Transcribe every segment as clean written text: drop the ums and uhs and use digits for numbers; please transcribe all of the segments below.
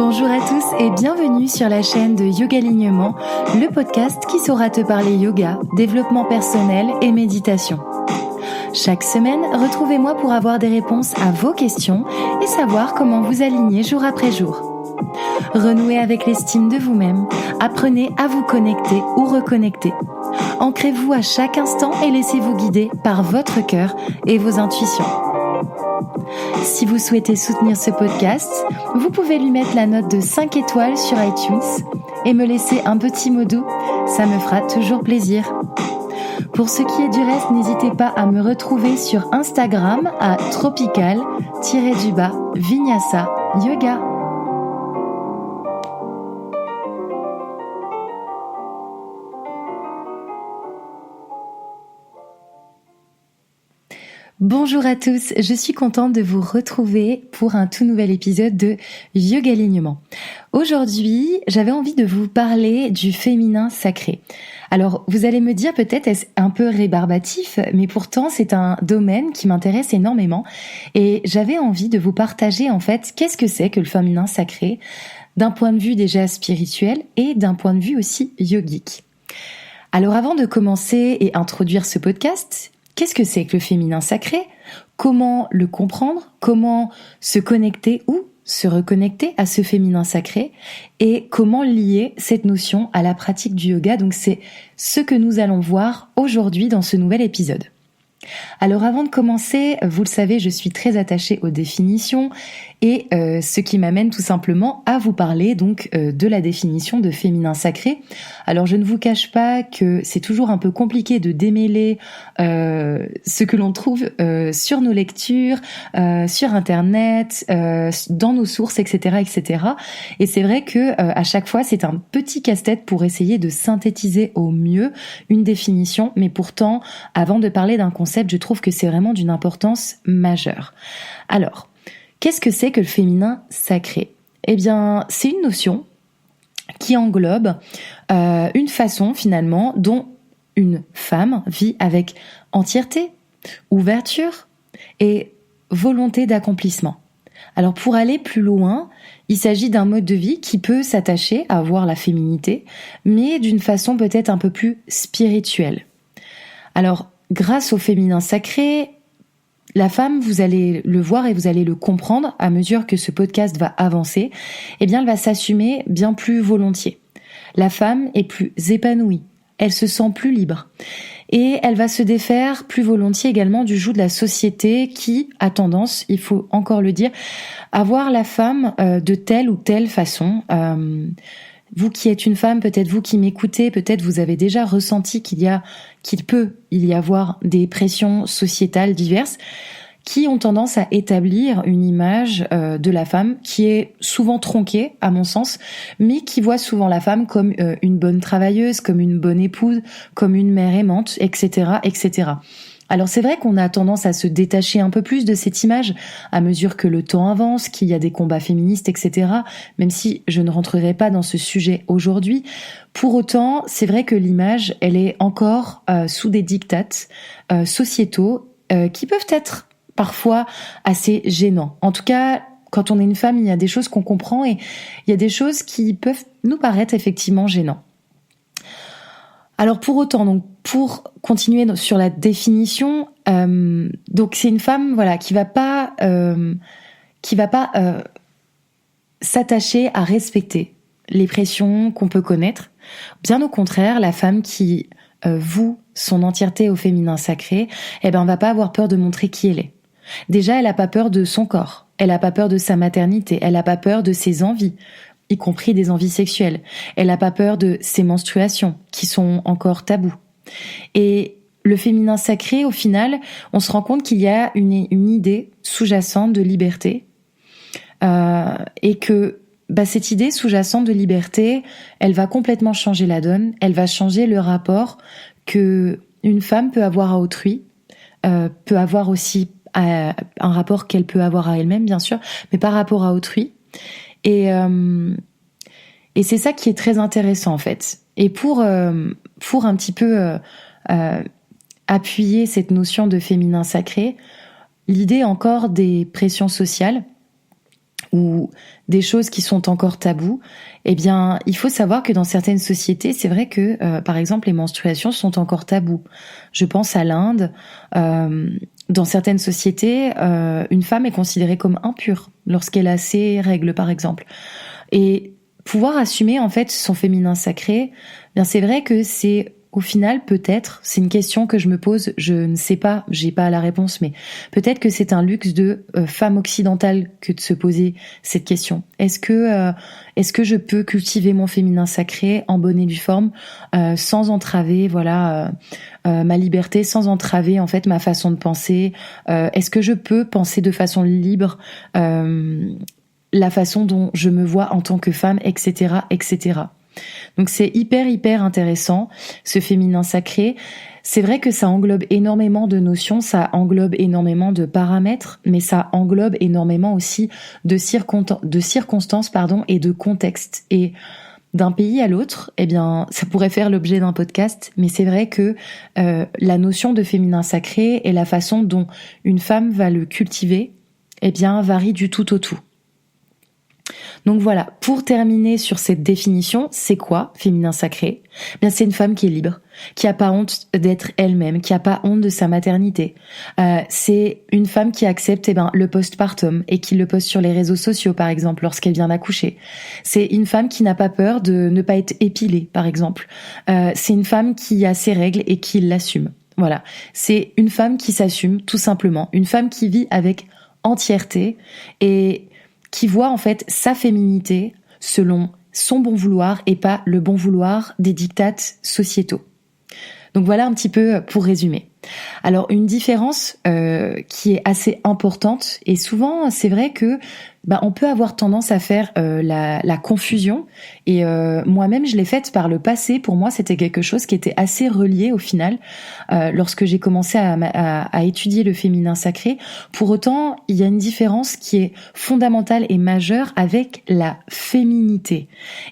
Bonjour à tous et bienvenue sur la chaîne de Yoga Alignement, le podcast qui saura te parler yoga, développement personnel et méditation. Chaque semaine, retrouvez-moi pour avoir des réponses à vos questions et savoir comment vous aligner jour après jour. Renouez avec l'estime de vous-même, apprenez à vous connecter ou reconnecter. Ancrez-vous à chaque instant et laissez-vous guider par votre cœur et vos intuitions. Si vous souhaitez soutenir ce podcast, vous pouvez lui mettre la note de 5 étoiles sur iTunes et me laisser un petit mot doux, ça me fera toujours plaisir. Pour ce qui est du reste, n'hésitez pas à me retrouver sur Instagram à tropical-vinyasa yoga. Bonjour à tous, je suis contente de vous retrouver pour un tout nouvel épisode de Yoga Alignement. Aujourd'hui, j'avais envie de vous parler du féminin sacré. Alors, vous allez me dire peut-être est-ce un peu rébarbatif, mais pourtant c'est un domaine qui m'intéresse énormément et j'avais envie de vous partager en fait qu'est-ce que c'est que le féminin sacré d'un point de vue déjà spirituel et d'un point de vue aussi yogique. Alors avant de commencer et introduire ce podcast, qu'est-ce que c'est que le féminin sacré ? Comment le comprendre ? Comment se connecter ou se reconnecter à ce féminin sacré ? Et comment lier cette notion à la pratique du yoga ? Donc c'est ce que nous allons voir aujourd'hui dans ce nouvel épisode. Alors avant de commencer, vous le savez, je suis très attachée aux définitions et ce qui m'amène tout simplement à vous parler donc de la définition de féminin sacré. Alors je ne vous cache pas que c'est toujours un peu compliqué de démêler ce que l'on trouve sur nos lectures, sur internet, dans nos sources, etc., etc. Et c'est vrai que à chaque fois c'est un petit casse-tête pour essayer de synthétiser au mieux une définition, mais pourtant avant de parler d'un concept, je trouve que c'est vraiment d'une importance majeure. Alors, qu'est-ce que c'est que le féminin sacré ? Eh bien, c'est une notion qui englobe une façon finalement dont une femme vit avec entièreté, ouverture et volonté d'accomplissement. Alors pour aller plus loin, il s'agit d'un mode de vie qui peut s'attacher à avoir la féminité, mais d'une façon peut-être un peu plus spirituelle. Alors, grâce au féminin sacré, la femme, vous allez le voir et vous allez le comprendre à mesure que ce podcast va avancer, eh bien, elle va s'assumer bien plus volontiers. La femme est plus épanouie, elle se sent plus libre. Et elle va se défaire plus volontiers également du joug de la société qui a tendance, il faut encore le dire, à voir la femme de telle ou telle façon. Vous qui êtes une femme, peut-être vous qui m'écoutez, peut-être vous avez déjà ressenti qu'il peut y avoir des pressions sociétales diverses qui ont tendance à établir une image de la femme qui est souvent tronquée, à mon sens, mais qui voit souvent la femme comme une bonne travailleuse, comme une bonne épouse, comme une mère aimante, etc., etc. Alors c'est vrai qu'on a tendance à se détacher un peu plus de cette image à mesure que le temps avance, qu'il y a des combats féministes, etc. Même si je ne rentrerai pas dans ce sujet aujourd'hui. Pour autant, c'est vrai que l'image, elle est encore sous des diktats sociétaux qui peuvent être parfois assez gênants. En tout cas, quand on est une femme, il y a des choses qu'on comprend et il y a des choses qui peuvent nous paraître effectivement gênantes. Alors pour autant, donc pour continuer sur la définition, donc c'est une femme voilà qui va pas s'attacher à respecter les pressions qu'on peut connaître. Bien au contraire, la femme qui voue son entièreté au féminin sacré, va pas avoir peur de montrer qui elle est. Déjà, elle a pas peur de son corps, elle a pas peur de sa maternité, elle a pas peur de ses envies, y compris des envies sexuelles. Elle n'a pas peur de ses menstruations, qui sont encore tabous. Et le féminin sacré, au final, on se rend compte qu'il y a une idée sous-jacente de liberté, et que cette idée sous-jacente de liberté, elle va complètement changer la donne, elle va changer le rapport que une femme peut avoir à autrui, peut avoir aussi un rapport qu'elle peut avoir à elle-même, bien sûr, mais par rapport à autrui. Et c'est ça qui est très intéressant en fait. Et pour un petit peu appuyer cette notion de féminin sacré, l'idée encore des pressions sociales ou des choses qui sont encore tabous, eh bien, il faut savoir que dans certaines sociétés, c'est vrai que, par exemple, les menstruations sont encore tabous. Je pense à l'Inde. Dans certaines sociétés, une femme est considérée comme impure lorsqu'elle a ses règles, par exemple. Et pouvoir assumer, en fait, son féminin sacré, bien, c'est vrai que c'est, au final, peut-être, c'est une question que je me pose, je ne sais pas, j'ai pas la réponse, mais peut-être que c'est un luxe de femme occidentale que de se poser cette question. Est-ce que je peux cultiver mon féminin sacré en bonne et due forme, sans entraver, ma liberté, sans entraver en fait ma façon de penser? Est-ce que je peux penser de façon libre la façon dont je me vois en tant que femme, etc., etc. Donc c'est hyper intéressant, ce féminin sacré. C'est vrai que ça englobe énormément de notions, ça englobe énormément de paramètres, mais ça englobe énormément aussi de circonstances, et de contextes. Et d'un pays à l'autre, eh bien, ça pourrait faire l'objet d'un podcast, mais c'est vrai que la notion de féminin sacré et la façon dont une femme va le cultiver, eh bien, varie du tout au tout. Donc voilà, pour terminer sur cette définition, c'est quoi féminin sacré ? Bien, c'est une femme qui est libre, qui a pas honte d'être elle-même, qui a pas honte de sa maternité. C'est une femme qui accepte le postpartum et qui le poste sur les réseaux sociaux, par exemple, lorsqu'elle vient d'accoucher. C'est une femme qui n'a pas peur de ne pas être épilée, par exemple. C'est une femme qui a ses règles et qui l'assume. Voilà, c'est une femme qui s'assume, tout simplement. Une femme qui vit avec entièreté et qui voit en fait sa féminité selon son bon vouloir et pas le bon vouloir des dictates sociétaux. Donc voilà un petit peu pour résumer. Alors une différence qui est assez importante, et souvent c'est vrai que on peut avoir tendance à faire la confusion, et moi-même je l'ai faite par le passé. Pour moi c'était quelque chose qui était assez relié au final lorsque j'ai commencé à étudier le féminin sacré. Pour autant il y a une différence qui est fondamentale et majeure avec la féminité,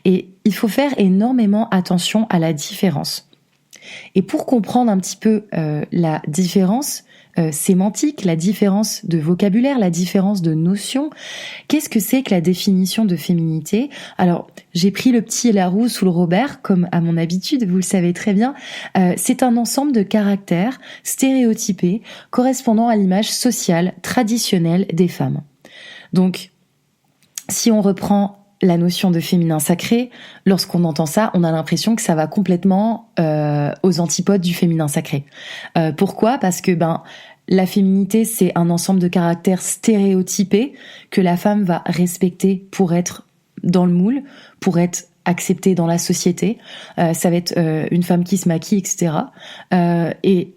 et il faut faire énormément attention à la différence. Et pour comprendre un petit peu la différence sémantique, la différence de vocabulaire, la différence de notion, qu'est-ce que c'est que la définition de féminité ? Alors, j'ai pris le petit Laroux sous le Robert, comme à mon habitude, vous le savez très bien. C'est un ensemble de caractères stéréotypés correspondant à l'image sociale traditionnelle des femmes. Donc, si on reprend la notion de féminin sacré, lorsqu'on entend ça, on a l'impression que ça va complètement aux antipodes du féminin sacré. Pourquoi ? Parce que la féminité, c'est un ensemble de caractères stéréotypés que la femme va respecter pour être dans le moule, pour être acceptée dans la société. Ça va être une femme qui se maquille, etc. Et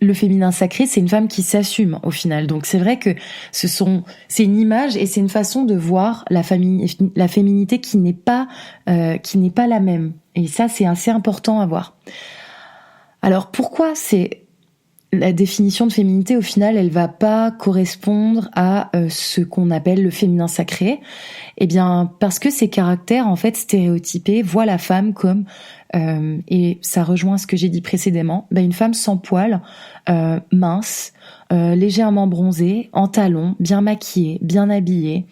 le féminin sacré, c'est une femme qui s'assume au final. Donc c'est vrai que c'est une image et c'est une façon de voir la féminité qui n'est pas la même. Et ça, c'est assez important à voir. Alors pourquoi la définition de féminité, au final, elle va pas correspondre à ce qu'on appelle le féminin sacré? Eh bien, parce que ces caractères, en fait, stéréotypés, voient la femme comme, et ça rejoint ce que j'ai dit précédemment, une femme sans poils, mince, légèrement bronzée, en talons, bien maquillée, bien habillée.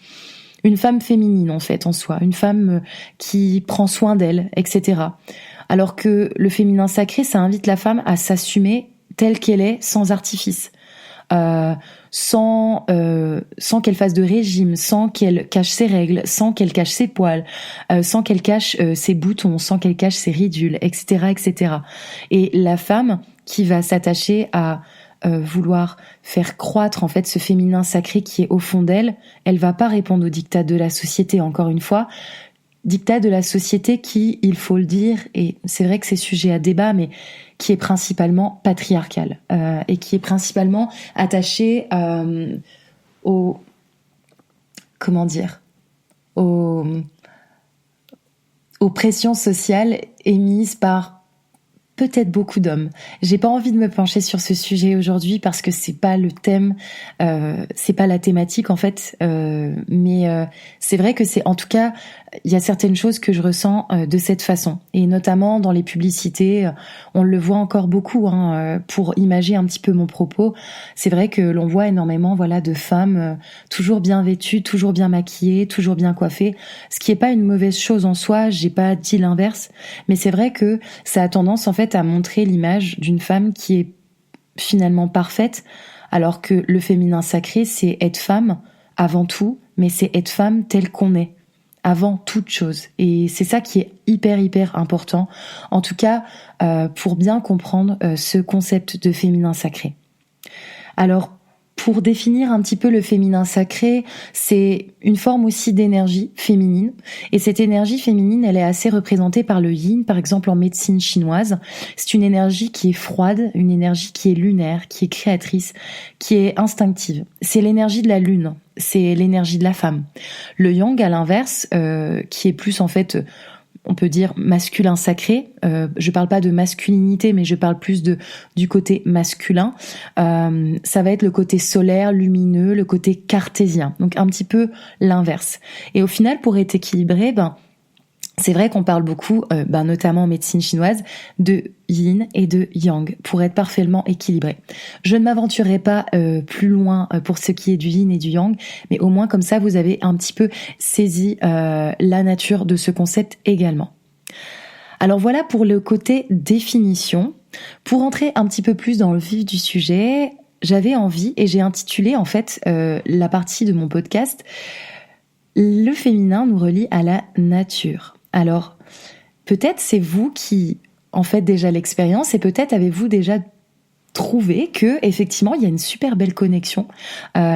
Une femme féminine, en fait, en soi. Une femme qui prend soin d'elle, etc. Alors que le féminin sacré, ça invite la femme à s'assumer telle qu'elle est, sans artifice, sans qu'elle fasse de régime, sans qu'elle cache ses règles, sans qu'elle cache ses poils, sans qu'elle cache ses boutons, sans qu'elle cache ses ridules, etc., etc. Et la femme qui va s'attacher à vouloir faire croître en fait ce féminin sacré qui est au fond d'elle, elle va pas répondre aux dictats de la société, encore une fois. Dictat de la société qui, il faut le dire, et c'est vrai que c'est sujet à débat, mais qui est principalement patriarcal et qui est principalement attaché aux pressions sociales émises par peut-être beaucoup d'hommes. J'ai pas envie de me pencher sur ce sujet aujourd'hui parce que c'est pas le thème, c'est pas la thématique en fait. Mais c'est vrai que c'est en tout cas il y a certaines choses que je ressens de cette façon. Et notamment dans les publicités, on le voit encore beaucoup. Pour imager un petit peu mon propos, c'est vrai que l'on voit énormément de femmes toujours bien vêtues, toujours bien maquillées, toujours bien coiffées. Ce qui est pas une mauvaise chose en soi, j'ai pas dit l'inverse. Mais c'est vrai que ça a tendance en fait à montrer l'image d'une femme qui est finalement parfaite, alors que le féminin sacré, c'est être femme avant tout, mais c'est être femme telle qu'on est, avant toute chose. Et c'est ça qui est hyper important, en tout cas pour bien comprendre ce concept de féminin sacré. Alors, pour définir un petit peu le féminin sacré, c'est une forme aussi d'énergie féminine. Et cette énergie féminine, elle est assez représentée par le yin, par exemple en médecine chinoise. C'est une énergie qui est froide, une énergie qui est lunaire, qui est créatrice, qui est instinctive. C'est l'énergie de la lune, c'est l'énergie de la femme. Le yang, à l'inverse, qui est plus en fait, on peut dire masculin sacré. Je parle pas de masculinité, mais je parle plus du côté masculin. Ça va être le côté solaire, lumineux, le côté cartésien. Donc un petit peu l'inverse. Et au final, pour être équilibré, c'est vrai qu'on parle beaucoup, notamment en médecine chinoise, de yin et de yang pour être parfaitement équilibré. Je ne m'aventurerai pas plus loin pour ce qui est du yin et du yang, mais au moins comme ça vous avez un petit peu saisi la nature de ce concept également. Alors voilà pour le côté définition. Pour entrer un petit peu plus dans le vif du sujet, j'avais envie et j'ai intitulé en fait la partie de mon podcast « Le féminin nous relie à la nature ». Alors, peut-être c'est vous qui en faites déjà l'expérience et peut-être avez-vous déjà trouvé que effectivement il y a une super belle connexion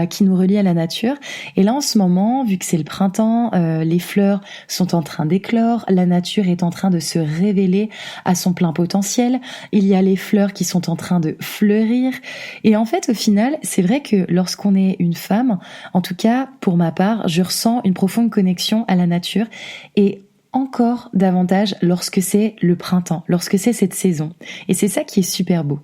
qui nous relie à la nature. Et là en ce moment, vu que c'est le printemps, les fleurs sont en train d'éclore, la nature est en train de se révéler à son plein potentiel. Il y a les fleurs qui sont en train de fleurir. Et en fait, au final, c'est vrai que lorsqu'on est une femme, en tout cas pour ma part, je ressens une profonde connexion à la nature et encore davantage lorsque c'est le printemps, lorsque c'est cette saison. Et c'est ça qui est super beau.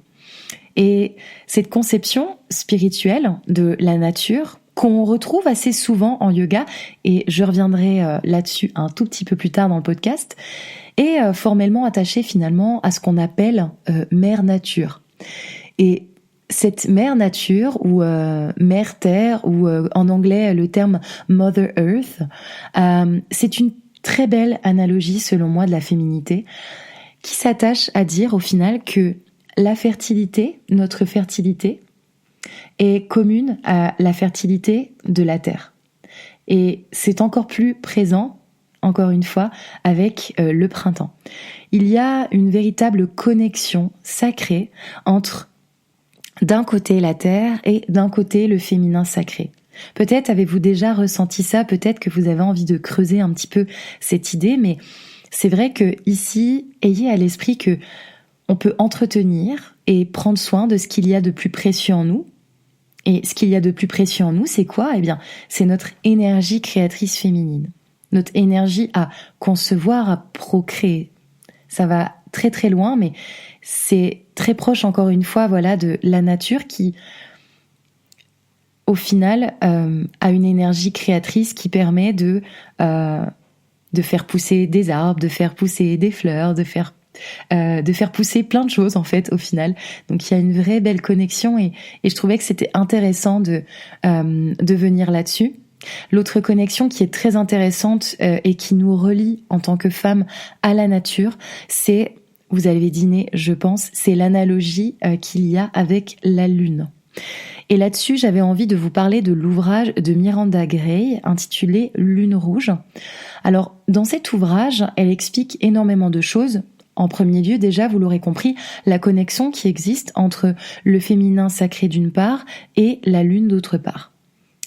Et cette conception spirituelle de la nature qu'on retrouve assez souvent en yoga, et je reviendrai là-dessus un tout petit peu plus tard dans le podcast, est formellement attachée finalement à ce qu'on appelle mère nature. Et cette mère nature ou mère terre ou en anglais le terme Mother Earth, c'est une très belle analogie selon moi de la féminité qui s'attache à dire au final que la fertilité, notre fertilité, est commune à la fertilité de la terre. Et c'est encore plus présent, encore une fois, avec le printemps. Il y a une véritable connexion sacrée entre d'un côté la terre et d'un côté le féminin sacré. Peut-être avez-vous déjà ressenti ça, peut-être que vous avez envie de creuser un petit peu cette idée, mais c'est vrai que ici, ayez à l'esprit que on peut entretenir et prendre soin de ce qu'il y a de plus précieux en nous. Et ce qu'il y a de plus précieux en nous, c'est quoi ? Eh bien, c'est notre énergie créatrice féminine. Notre énergie à concevoir, à procréer. Ça va très très loin, mais c'est très proche encore une fois, de la nature qui, au final, a une énergie créatrice qui permet de faire pousser des arbres, de faire pousser des fleurs, de faire pousser plein de choses en fait au final. Donc il y a une vraie belle connexion et je trouvais que c'était intéressant de venir là-dessus. L'autre connexion qui est très intéressante et qui nous relie en tant que femmes à la nature, c'est, vous avez deviné, je pense, c'est l'analogie qu'il y a avec la lune. Et là-dessus, j'avais envie de vous parler de l'ouvrage de Miranda Gray intitulé Lune rouge. Alors, dans cet ouvrage, elle explique énormément de choses. En premier lieu, déjà, vous l'aurez compris, la connexion qui existe entre le féminin sacré d'une part et la lune d'autre part.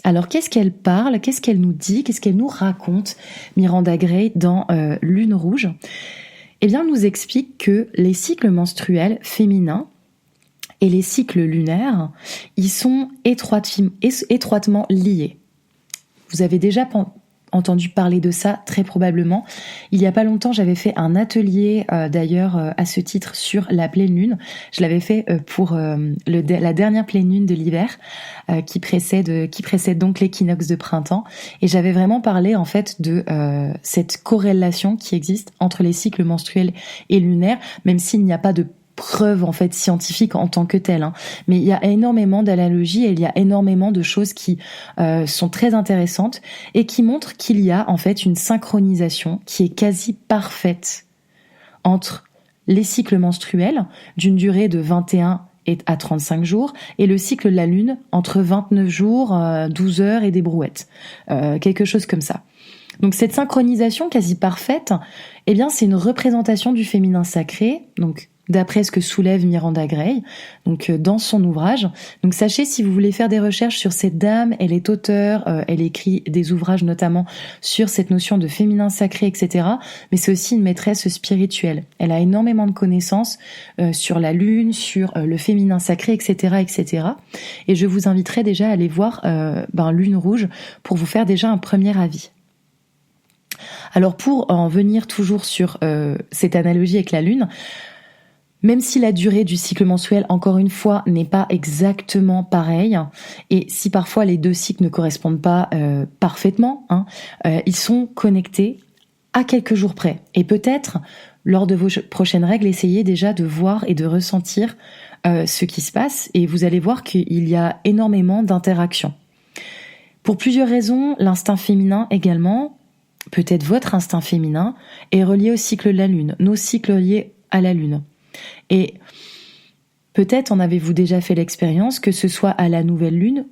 Alors, qu'est-ce qu'elle parle ? Qu'est-ce qu'elle nous dit ? Qu'est-ce qu'elle nous raconte, Miranda Gray, dans Lune rouge ? Eh bien, elle nous explique que les cycles menstruels féminins et les cycles lunaires, ils sont étroitement liés. Vous avez déjà entendu parler de ça, très probablement. Il y a pas longtemps, j'avais fait un atelier, d'ailleurs, à ce titre, sur la pleine lune. Je l'avais fait pour la dernière pleine lune de l'hiver, qui précède donc l'équinoxe de printemps. Et j'avais vraiment parlé, en fait, de cette corrélation qui existe entre les cycles menstruels et lunaires, même s'il n'y a pas de preuve en fait scientifique en tant que telle, hein. Mais il y a énormément d'analogies et il y a énormément de choses qui sont très intéressantes et qui montrent qu'il y a en fait une synchronisation qui est quasi parfaite entre les cycles menstruels d'une durée de 21 à 35 jours et le cycle de la lune entre 29 jours, 12 heures et des brouettes, quelque chose comme ça. Donc cette synchronisation quasi parfaite, eh bien c'est une représentation du féminin sacré, donc d'après ce que soulève Miranda Gray, donc dans son ouvrage. Donc sachez, si vous voulez faire des recherches sur cette dame, elle est auteure, elle écrit des ouvrages notamment sur cette notion de féminin sacré, etc. Mais c'est aussi une maîtresse spirituelle. Elle a énormément de connaissances sur la lune, sur le féminin sacré, etc., etc. Et je vous inviterai déjà à aller voir Lune Rouge pour vous faire déjà un premier avis. Alors pour en venir toujours sur cette analogie avec la lune, même si la durée du cycle mensuel, encore une fois, n'est pas exactement pareille, et si parfois les deux cycles ne correspondent pas parfaitement, ils sont connectés à quelques jours près. Et peut-être, lors de vos prochaines règles, essayez déjà de voir et de ressentir ce qui se passe, et vous allez voir qu'il y a énormément d'interactions. Pour plusieurs raisons, l'instinct féminin également, peut-être votre instinct féminin, est relié au cycle de la Lune, nos cycles liés à la Lune. Et peut-être en avez-vous déjà fait l'expérience, que ce soit à la nouvelle lune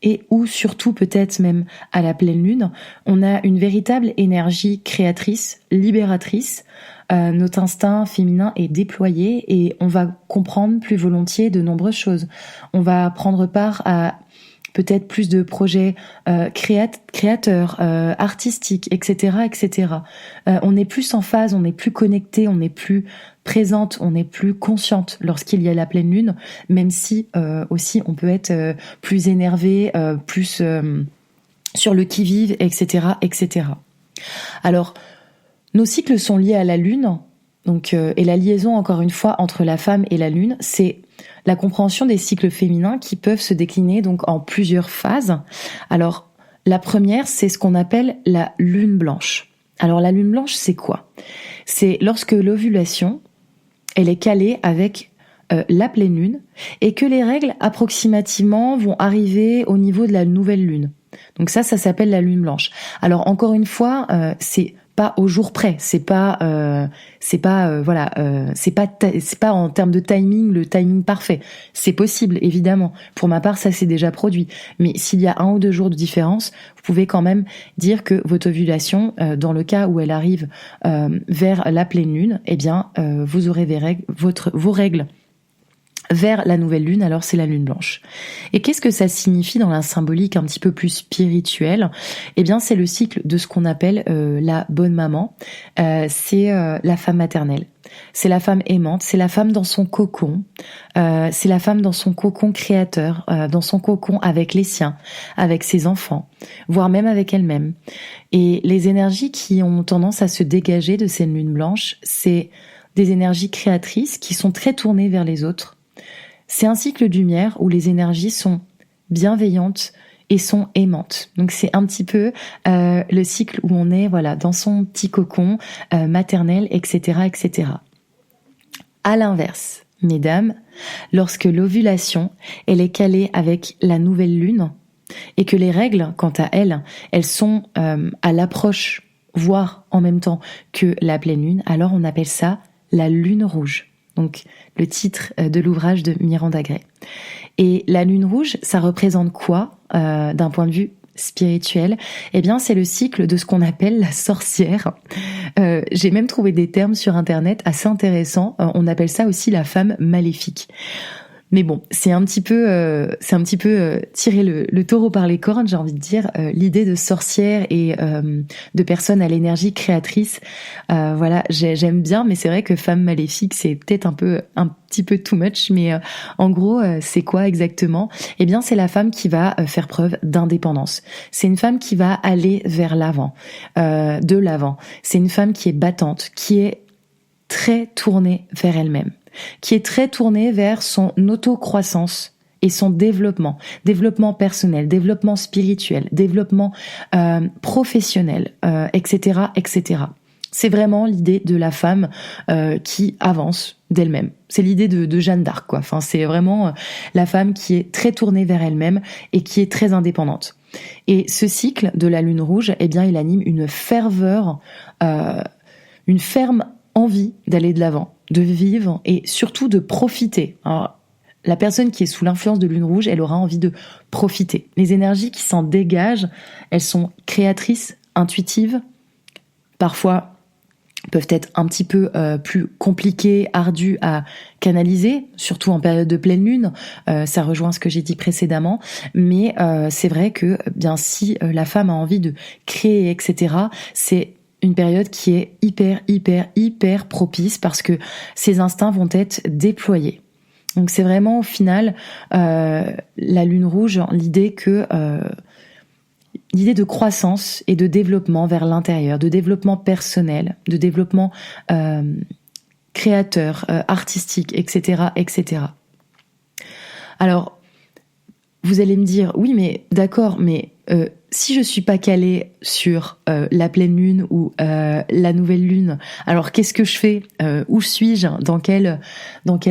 et ou surtout peut-être même à la pleine lune, on a une véritable énergie créatrice, libératrice. Notre instinct féminin est déployé et on va comprendre plus volontiers de nombreuses choses. On va prendre part à peut-être plus de projets créateurs, artistiques, etc., etc. On est plus en phase, on est plus connecté, on est plus présente, on est plus consciente lorsqu'il y a la pleine lune, même si aussi on peut être plus énervé, plus sur le qui-vive, etc., etc. Alors, nos cycles sont liés à la lune, donc et la liaison, encore une fois, entre la femme et la lune, c'est la compréhension des cycles féminins qui peuvent se décliner donc en plusieurs phases. Alors, la première, c'est ce qu'on appelle la lune blanche. Alors, la lune blanche, c'est quoi ? C'est lorsque l'ovulation, elle est calée avec la pleine lune et que les règles approximativement vont arriver au niveau de la nouvelle lune. Donc ça s'appelle la lune blanche. Alors, encore une fois, c'est pas au jour près, c'est pas en termes de timing le timing parfait. C'est possible évidemment. Pour ma part, ça s'est déjà produit. Mais s'il y a 1 ou 2 jours de différence, vous pouvez quand même dire que votre ovulation, dans le cas où elle arrive vers la pleine lune, eh bien vous aurez vos règles vers la nouvelle lune, alors c'est la lune blanche. Et qu'est-ce que ça signifie dans la symbolique un petit peu plus spirituelle ? Eh bien, c'est le cycle de ce qu'on appelle la bonne maman. C'est la femme maternelle. C'est la femme aimante, c'est la femme dans son cocon, c'est la femme dans son cocon créateur, dans son cocon avec les siens, avec ses enfants, voire même avec elle-même. Et les énergies qui ont tendance à se dégager de cette lune blanche, c'est des énergies créatrices qui sont très tournées vers les autres. C'est un cycle de lumière où les énergies sont bienveillantes et sont aimantes. Donc c'est un petit peu le cycle où on est dans son petit cocon maternel, etc., etc. À l'inverse, mesdames, lorsque l'ovulation elle est calée avec la nouvelle lune et que les règles, quant à elles, elles sont à l'approche, voire en même temps que la pleine lune, alors on appelle ça la lune rouge. Donc le titre de l'ouvrage de Miranda Gray. Et la lune rouge, ça représente quoi d'un point de vue spirituel ? Eh bien, c'est le cycle de ce qu'on appelle la sorcière. J'ai même trouvé des termes sur Internet assez intéressants. On appelle ça aussi la femme maléfique. Mais bon, c'est un petit peu tirer le taureau par les cornes, j'ai envie de dire. L'idée de sorcière et de personne à l'énergie créatrice, voilà, j'aime bien, mais c'est vrai que femme maléfique, c'est peut-être un petit peu too much. Mais en gros, c'est quoi exactement ? Eh bien, c'est la femme qui va faire preuve d'indépendance. C'est une femme qui va aller vers l'avant, de l'avant. C'est une femme qui est battante, qui est très tournée vers elle-même, qui est très tournée vers son auto-croissance et son développement personnel, développement spirituel, développement professionnel, etc., etc. C'est vraiment l'idée de la femme qui avance d'elle-même. C'est l'idée de Jeanne d'Arc, quoi. Enfin, c'est vraiment la femme qui est très tournée vers elle-même et qui est très indépendante. Et ce cycle de la lune rouge, eh bien, il anime une ferveur, une ferme envie d'aller de l'avant, de vivre et surtout de profiter. Alors, la personne qui est sous l'influence de lune rouge, elle aura envie de profiter. Les énergies qui s'en dégagent, elles sont créatrices, intuitives, parfois peuvent être un petit peu plus compliquées, ardues à canaliser, surtout en période de pleine lune. Ça rejoint ce que j'ai dit précédemment, mais c'est vrai que bien si la femme a envie de créer, etc., c'est une période qui est hyper propice parce que ses instincts vont être déployés. Donc c'est vraiment au final la lune rouge, l'idée de croissance et de développement vers l'intérieur, de développement personnel, de développement créateur, artistique, etc., etc. Alors, vous allez me dire, oui, mais d'accord, mais si je suis pas calée sur la pleine lune ou la nouvelle lune, alors qu'est-ce que je fais ? Où suis-je ? Dans quelle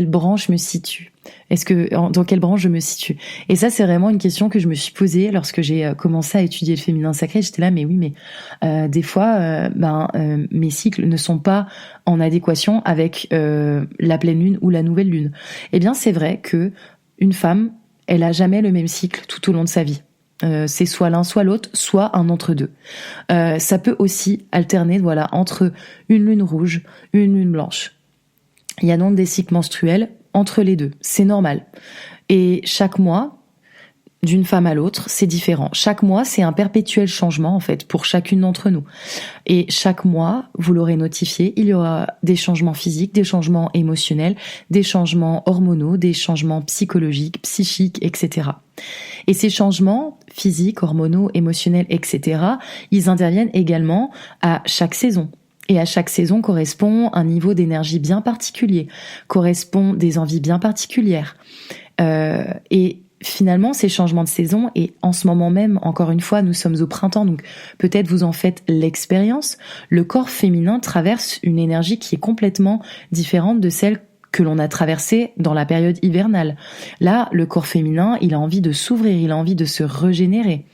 branche me situe ? Dans quelle branche je me situe ? Et ça, c'est vraiment une question que je me suis posée lorsque j'ai commencé à étudier le féminin sacré. J'étais là, mais oui, mais des fois, mes cycles ne sont pas en adéquation avec la pleine lune ou la nouvelle lune. Eh bien, c'est vrai que une femme, elle a jamais le même cycle tout au long de sa vie. C'est soit l'un, soit l'autre, soit un entre-deux. Ça peut aussi alterner, voilà, entre une lune rouge, une lune blanche. Il y a donc des cycles menstruels entre les deux. C'est normal. Et chaque mois, d'une femme à l'autre, c'est différent. Chaque mois, c'est un perpétuel changement, en fait, pour chacune d'entre nous. Et chaque mois, vous l'aurez notifié, il y aura des changements physiques, des changements émotionnels, des changements hormonaux, des changements psychologiques, psychiques, etc. Et ces changements physiques, hormonaux, émotionnels, etc., ils interviennent également à chaque saison. Et à chaque saison correspond un niveau d'énergie bien particulier, correspond des envies bien particulières. Et finalement, ces changements de saison, et en ce moment même, encore une fois, nous sommes au printemps, donc peut-être vous en faites l'expérience, le corps féminin traverse une énergie qui est complètement différente de celle que l'on a traversée dans la période hivernale. Là, le corps féminin, il a envie de s'ouvrir, il a envie de se régénérer.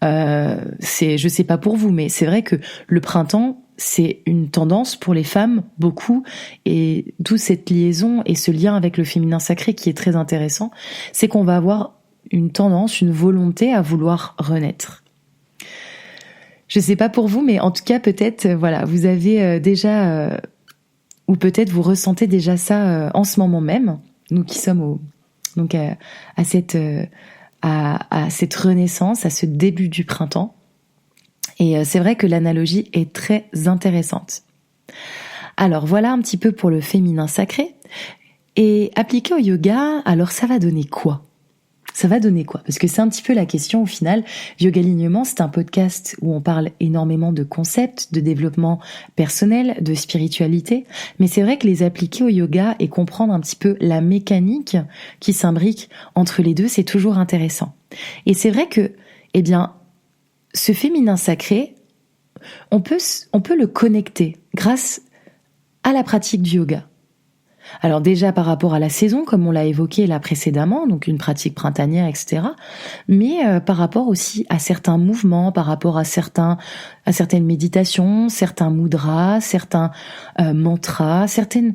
Je sais pas pour vous, mais c'est vrai que le printemps, c'est une tendance pour les femmes, beaucoup, et d'où cette liaison et ce lien avec le féminin sacré qui est très intéressant, c'est qu'on va avoir une tendance, une volonté à vouloir renaître. Je sais pas pour vous, mais en tout cas, peut-être, voilà, vous avez déjà, ou peut-être vous ressentez déjà ça en ce moment même, nous qui sommes à cette renaissance, à ce début du printemps. Et c'est vrai que l'analogie est très intéressante. Alors voilà un petit peu pour le féminin sacré. Et appliqué au yoga, alors ça va donner quoi ? Ça va donner quoi ? Parce que c'est un petit peu la question au final. Yoga Alignement, c'est un podcast où on parle énormément de concepts, de développement personnel, de spiritualité. Mais c'est vrai que les appliquer au yoga et comprendre un petit peu la mécanique qui s'imbrique entre les deux, c'est toujours intéressant. Et c'est vrai que, ce féminin sacré, on peut le connecter grâce à la pratique du yoga. Alors déjà par rapport à la saison, comme on l'a évoqué là précédemment, donc une pratique printanière, etc. Mais par rapport aussi à certains mouvements, par rapport à certaines méditations, certains mudras, certains mantras, il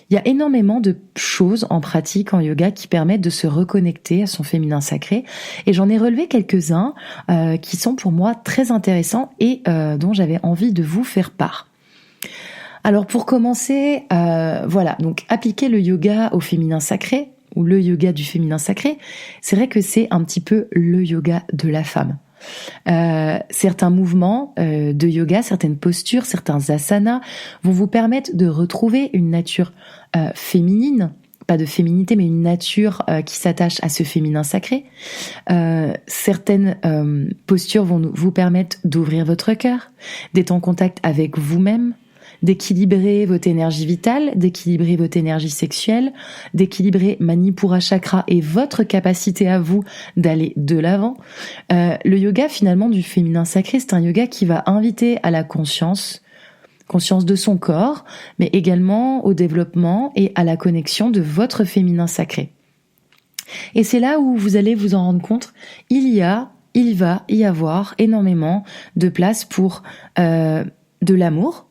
y a énormément de choses en pratique en yoga qui permettent de se reconnecter à son féminin sacré. Et j'en ai relevé quelques-uns qui sont pour moi très intéressants et dont j'avais envie de vous faire part. Alors pour commencer, voilà, donc appliquer le yoga au féminin sacré, ou le yoga du féminin sacré, c'est vrai que c'est un petit peu le yoga de la femme. Certains mouvements de yoga, certaines postures, certains asanas vont vous permettre de retrouver une nature féminine, pas de féminité, mais une nature qui s'attache à ce féminin sacré. Certaines postures vont vous permettre d'ouvrir votre cœur, d'être en contact avec vous-même, d'équilibrer votre énergie vitale, d'équilibrer votre énergie sexuelle, d'équilibrer Manipura chakra et votre capacité à vous d'aller de l'avant. Le yoga finalement du féminin sacré, c'est un yoga qui va inviter à la conscience de son corps, mais également au développement et à la connexion de votre féminin sacré. Et c'est là où vous allez vous en rendre compte, il va y avoir énormément de place pour de l'amour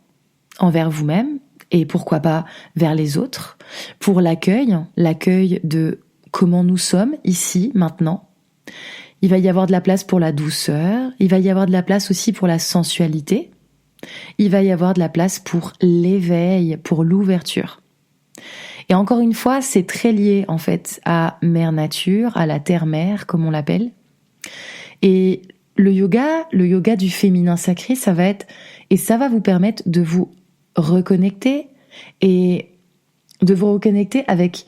envers vous-même et pourquoi pas vers les autres, pour l'accueil de comment nous sommes ici, maintenant. Il va y avoir de la place pour la douceur, il va y avoir de la place aussi pour la sensualité, il va y avoir de la place pour l'éveil, pour l'ouverture. Et encore une fois, c'est très lié en fait à Mère Nature, à la Terre-Mère comme on l'appelle. Et le yoga du féminin sacré, ça va vous permettre de vous reconnecter et de vous reconnecter avec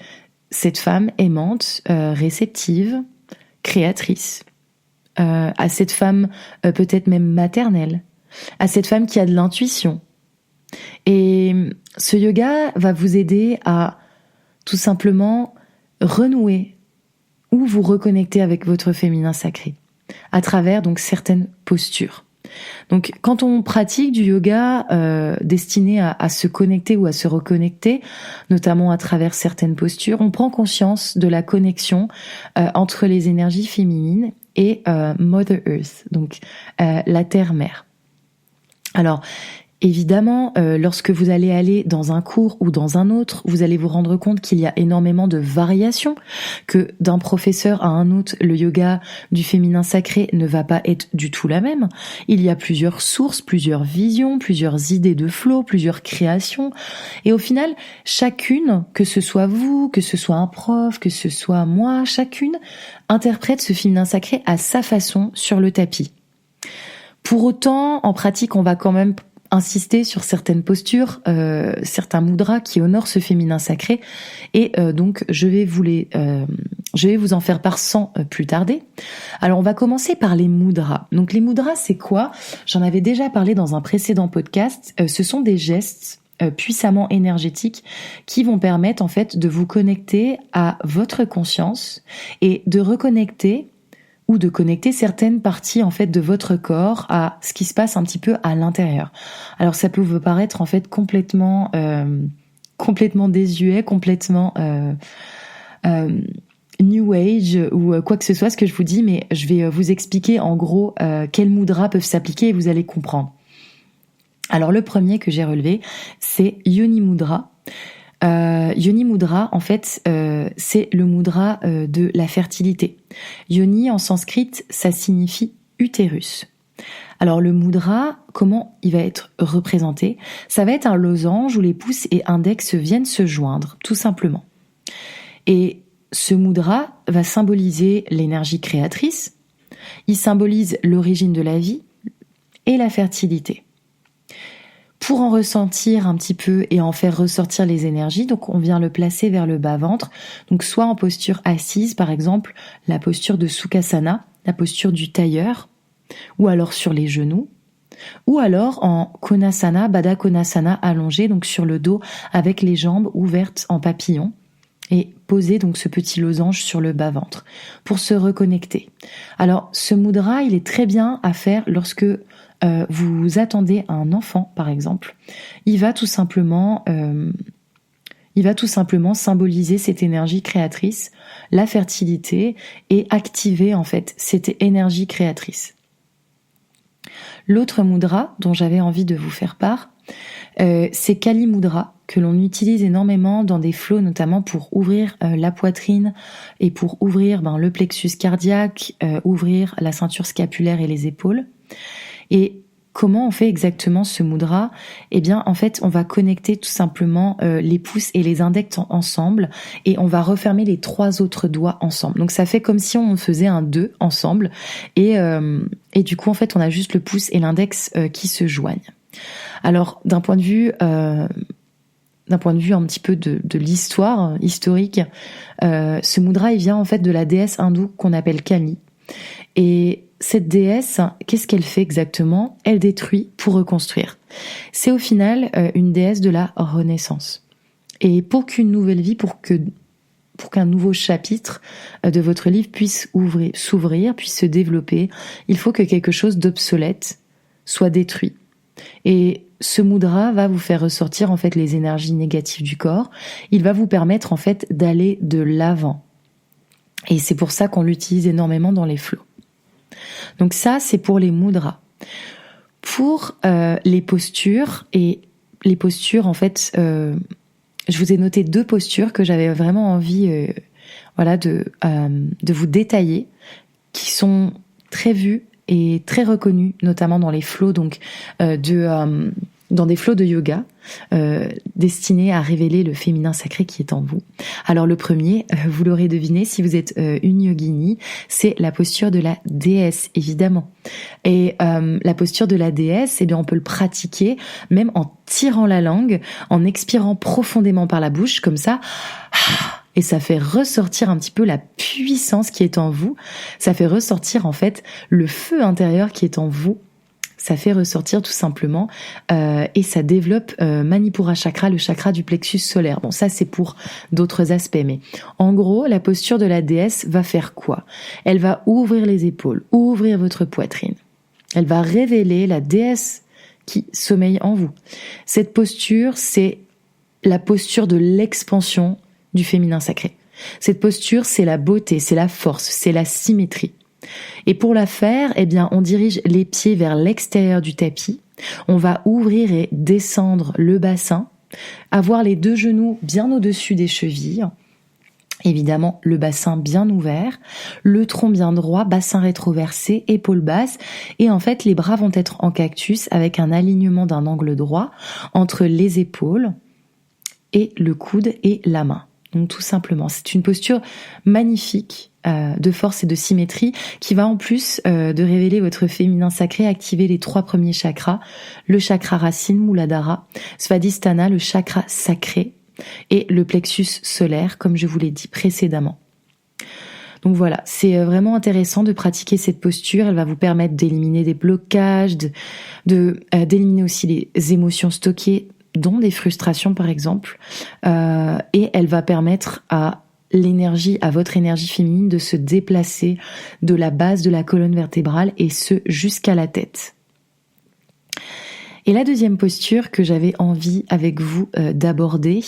cette femme aimante, réceptive, créatrice, à cette femme peut-être même maternelle, à cette femme qui a de l'intuition. Et ce yoga va vous aider à tout simplement renouer ou vous reconnecter avec votre féminin sacré à travers donc certaines postures. Donc, quand on pratique du yoga destiné à se connecter ou à se reconnecter, notamment à travers certaines postures, on prend conscience de la connexion entre les énergies féminines et Mother Earth, donc la Terre-Mère. Alors, évidemment, lorsque vous allez aller dans un cours ou dans un autre, vous allez vous rendre compte qu'il y a énormément de variations, que d'un professeur à un autre, le yoga du féminin sacré ne va pas être du tout la même. Il y a plusieurs sources, plusieurs visions, plusieurs idées de flow, plusieurs créations. Et au final, chacune, que ce soit vous, que ce soit un prof, que ce soit moi, chacune interprète ce féminin sacré à sa façon sur le tapis. Pour autant, en pratique, on va quand même insister sur certaines postures, certains mudras qui honorent ce féminin sacré, et donc je vais vous en faire part sans plus tarder. Alors on va commencer par les mudras. Donc les mudras, c'est quoi ? J'en avais déjà parlé dans un précédent podcast. Ce sont des gestes puissamment énergétiques qui vont permettre en fait de vous connecter à votre conscience et de reconnecter ou de connecter certaines parties en fait de votre corps à ce qui se passe un petit peu à l'intérieur. Alors ça peut vous paraître en fait complètement désuet, complètement New Age ou quoi que ce soit ce que je vous dis, mais je vais vous expliquer en gros quels mudras peuvent s'appliquer et vous allez comprendre. Alors le premier que j'ai relevé, c'est Yoni Mudra. Yoni Mudra, en fait, c'est le mudra de la fertilité. Yoni, en sanskrit, ça signifie utérus. Alors le mudra, comment il va être représenté ? Ça va être un losange où les pouces et index viennent se joindre, tout simplement. Et ce mudra va symboliser l'énergie créatrice, il symbolise l'origine de la vie et la fertilité. Pour en ressentir un petit peu et en faire ressortir les énergies, donc on vient le placer vers le bas-ventre, donc soit en posture assise, par exemple, la posture de Sukhasana, la posture du tailleur, ou alors sur les genoux, ou alors en Konasana, Baddha Konasana allongé, donc sur le dos, avec les jambes ouvertes en papillon, et poser donc ce petit losange sur le bas-ventre, pour se reconnecter. Alors, ce mudra, il est très bien à faire lorsque vous attendez un enfant, par exemple. Il va tout simplement symboliser cette énergie créatrice, la fertilité, et activer en fait cette énergie créatrice. L'autre mudra dont j'avais envie de vous faire part, c'est Kali Mudra, que l'on utilise énormément dans des flows, notamment pour ouvrir la poitrine et pour ouvrir le plexus cardiaque, ouvrir la ceinture scapulaire et les épaules. Et comment on fait exactement ce mudra? Eh bien, en fait, on va connecter tout simplement les pouces et les index ensemble et on va refermer les 3 autres doigts ensemble. Donc, ça fait comme si on faisait un 2 ensemble et du coup, en fait, on a juste le pouce et l'index qui se joignent. Alors, d'un point de vue un petit peu de l'histoire historique, ce mudra, il vient en fait de la déesse hindoue qu'on appelle Kali. Et cette déesse, qu'est-ce qu'elle fait exactement? Elle détruit pour reconstruire. C'est au final une déesse de la renaissance. Et pour qu'une nouvelle vie, pour qu'un nouveau chapitre de votre livre puisse s'ouvrir, puisse se développer, il faut que quelque chose d'obsolète soit détruit. Et ce mudra va vous faire ressortir en fait les énergies négatives du corps. Il va vous permettre en fait d'aller de l'avant. Et c'est pour ça qu'on l'utilise énormément dans les flows. Donc ça, c'est pour les mudras. Pour les postures, et les postures, en fait, je vous ai noté 2 postures que j'avais vraiment envie de vous détailler, qui sont très vues et très reconnues, notamment dans les flows, donc dans des flows de yoga destinés à révéler le féminin sacré qui est en vous. Alors le premier, vous l'aurez deviné, si vous êtes une yogini, c'est la posture de la déesse, évidemment. Et la posture de la déesse, eh bien, on peut le pratiquer même en tirant la langue, en expirant profondément par la bouche, comme ça. Et ça fait ressortir un petit peu la puissance qui est en vous. Ça fait ressortir en fait le feu intérieur qui est en vous. Ça fait ressortir tout simplement et ça développe Manipura Chakra, le chakra du plexus solaire. Bon, ça c'est pour d'autres aspects, mais en gros, la posture de la déesse va faire quoi? Elle va ouvrir les épaules, ouvrir votre poitrine. Elle va révéler la déesse qui sommeille en vous. Cette posture, c'est la posture de l'expansion du féminin sacré. Cette posture, c'est la beauté, c'est la force, c'est la symétrie. Et pour la faire, eh bien, on dirige les pieds vers l'extérieur du tapis. On va ouvrir et descendre le bassin, avoir les 2 genoux bien au-dessus des chevilles. Évidemment, le bassin bien ouvert, le tronc bien droit, bassin rétroversé, épaules basses. Et en fait, les bras vont être en cactus avec un alignement d'un angle droit entre les épaules et le coude et la main. Donc tout simplement, c'est une posture magnifique de force et de symétrie qui va en plus de révéler votre féminin sacré, activer les 3 premiers chakras, le chakra racine, Muladhara, Svadhisthana, le chakra sacré et le plexus solaire, comme je vous l'ai dit précédemment. Donc voilà, c'est vraiment intéressant de pratiquer cette posture. Elle va vous permettre d'éliminer des blocages, d'éliminer aussi les émotions stockées, dont des frustrations par exemple, et elle va permettre à votre énergie féminine de se déplacer de la base de la colonne vertébrale et ce jusqu'à la tête. Et la deuxième posture que j'avais envie avec vous d'aborder,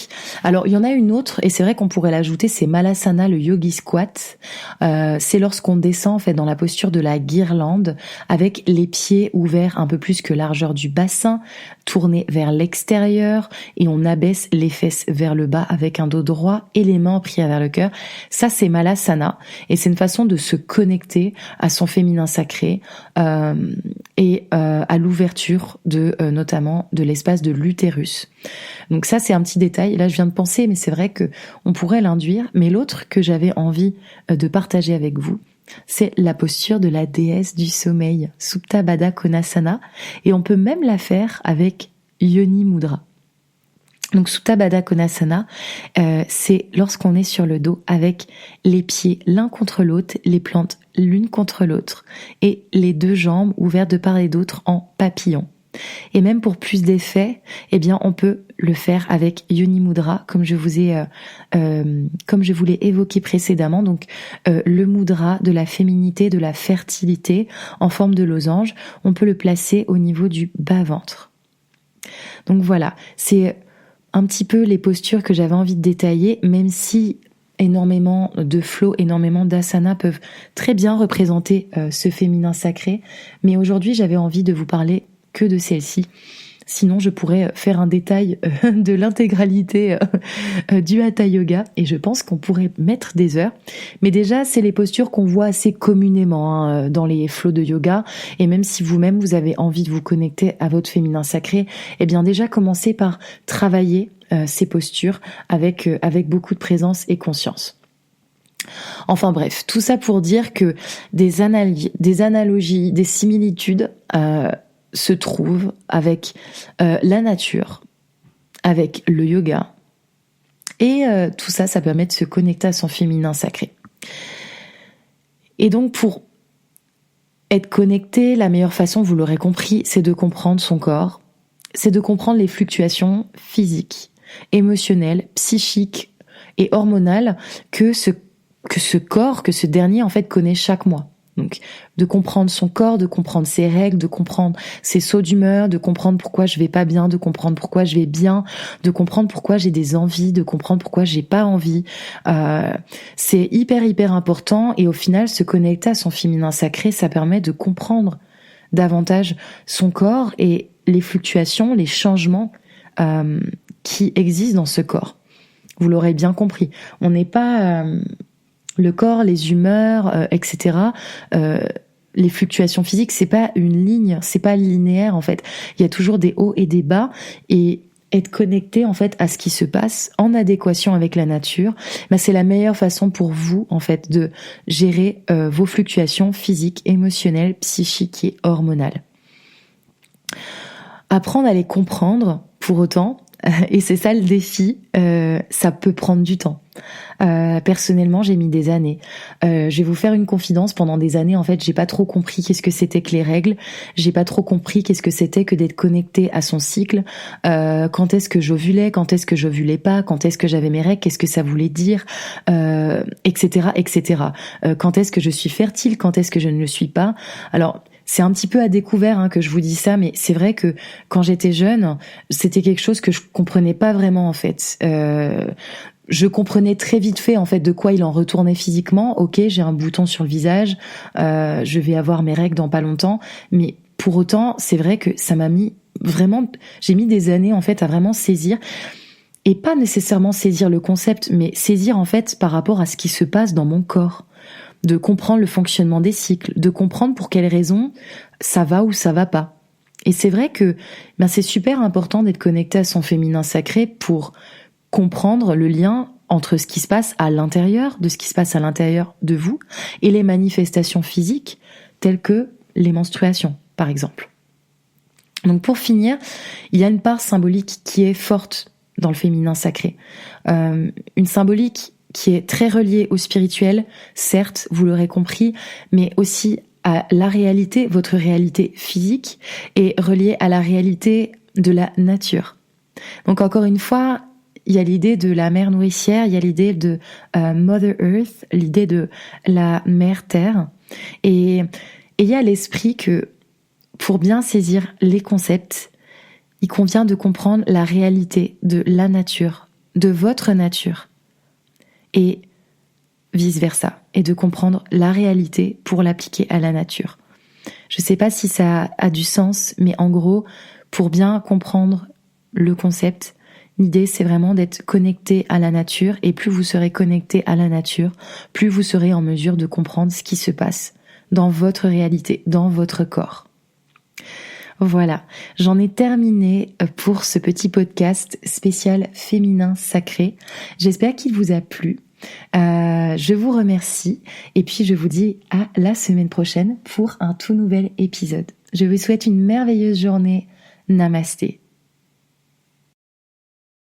alors il y en a une autre et c'est vrai qu'on pourrait l'ajouter, c'est Malasana, le yogi squat. C'est lorsqu'on descend en fait dans la posture de la guirlande avec les pieds ouverts un peu plus que largeur du bassin, tournés vers l'extérieur et on abaisse les fesses vers le bas avec un dos droit et les mains en prière vers le cœur. Ça c'est Malasana et c'est une façon de se connecter à son féminin sacré et à l'ouverture notamment de l'espace de l'utérus. Donc ça c'est un petit détail, là je viens de penser mais c'est vrai que on pourrait l'induire, mais l'autre que j'avais envie de partager avec vous, c'est la posture de la déesse du sommeil, Supta Baddha Konasana, et on peut même la faire avec Yoni Mudra. Donc Supta Baddha Konasana, c'est lorsqu'on est sur le dos avec les pieds l'un contre l'autre, les plantes l'une contre l'autre et les 2 jambes ouvertes de part et d'autre en papillon. Et même pour plus d'effet, eh bien on peut le faire avec Yoni Mudra, comme je vous l'ai évoqué précédemment. Donc le mudra de la féminité, de la fertilité en forme de losange, on peut le placer au niveau du bas-ventre. Donc voilà, c'est un petit peu les postures que j'avais envie de détailler, même si énormément de flow, énormément d'asana peuvent très bien représenter ce féminin sacré. Mais aujourd'hui, j'avais envie de vous parler que de celle-ci, Sinon, je pourrais faire un détail de l'intégralité du Hatha Yoga et je pense qu'on pourrait mettre des heures. Mais déjà, c'est les postures qu'on voit assez communément dans les flows de yoga. Et même si vous-même, vous avez envie de vous connecter à votre féminin sacré, eh bien déjà, commencez par travailler ces postures avec beaucoup de présence et conscience. Enfin bref, tout ça pour dire que des analogies, des similitudes se trouvent avec la nature, avec le yoga. Et tout ça, ça permet de se connecter à son féminin sacré. Et donc pour être connecté, la meilleure façon, vous l'aurez compris, c'est de comprendre son corps, c'est de comprendre les fluctuations physiques, émotionnelles, psychiques et hormonales que ce dernier en fait connaît chaque mois. Donc, de comprendre son corps, de comprendre ses règles, de comprendre ses sauts d'humeur, de comprendre pourquoi je vais pas bien, de comprendre pourquoi je vais bien, de comprendre pourquoi j'ai des envies, de comprendre pourquoi j'ai pas envie. C'est hyper important et au final, se connecter à son féminin sacré, ça permet de comprendre davantage son corps et les fluctuations, les changements qui existent dans ce corps. Vous l'aurez bien compris. On n'est pas... le corps, les humeurs, etc. Les fluctuations physiques, c'est pas une ligne, c'est pas linéaire en fait. Il y a toujours des hauts et des bas et être connecté en fait à ce qui se passe en adéquation avec la nature, c'est la meilleure façon pour vous en fait de gérer vos fluctuations physiques, émotionnelles, psychiques et hormonales. Apprendre à les comprendre pour autant, et c'est ça le défi, ça peut prendre du temps. Personnellement, j'ai mis des années. Je vais vous faire une confidence. Pendant des années, en fait, j'ai pas trop compris qu'est-ce que c'était que les règles. J'ai pas trop compris qu'est-ce que c'était que d'être connecté à son cycle. Quand est-ce que j'ovulais, quand est-ce que j'ovulais pas, quand est-ce que j'avais mes règles, qu'est-ce que ça voulait dire, etc., etc. Quand est-ce que je suis fertile, quand est-ce que je ne le suis pas. Alors, c'est un petit peu à découvert que je vous dis ça, mais c'est vrai que quand j'étais jeune, c'était quelque chose que je comprenais pas vraiment en fait. Je comprenais très vite fait en fait de quoi il en retournait physiquement. Ok, j'ai un bouton sur le visage, je vais avoir mes règles dans pas longtemps, mais pour autant, c'est vrai que ça m'a mis vraiment, j'ai mis des années en fait à vraiment saisir. Et pas nécessairement saisir le concept, mais saisir en fait par rapport à ce qui se passe dans mon corps. De comprendre le fonctionnement des cycles, de comprendre pour quelles raisons ça va ou ça va pas. Et c'est vrai que c'est super important d'être connecté à son féminin sacré pour comprendre le lien entre ce qui se passe à l'intérieur, de ce qui se passe à l'intérieur de vous, et les manifestations physiques telles que les menstruations, par exemple. Donc pour finir, il y a une part symbolique qui est forte dans le féminin sacré. Une symbolique qui est très relié au spirituel, certes, vous l'aurez compris, mais aussi à la réalité, votre réalité physique, et relié à la réalité de la nature. Donc encore une fois, il y a l'idée de la mère nourricière, il y a l'idée de Mother Earth, l'idée de la mère terre, et il y a l'esprit que pour bien saisir les concepts, il convient de comprendre la réalité de la nature, de votre nature, et vice-versa, et de comprendre la réalité pour l'appliquer à la nature. Je sais pas si ça a du sens, mais en gros, pour bien comprendre le concept, l'idée c'est vraiment d'être connecté à la nature, et plus vous serez connecté à la nature, plus vous serez en mesure de comprendre ce qui se passe dans votre réalité, dans votre corps. Voilà, j'en ai terminé pour ce petit podcast spécial féminin sacré. J'espère qu'il vous a plu. Je vous remercie et puis je vous dis à la semaine prochaine pour un tout nouvel épisode. Je vous souhaite une merveilleuse journée. Namasté.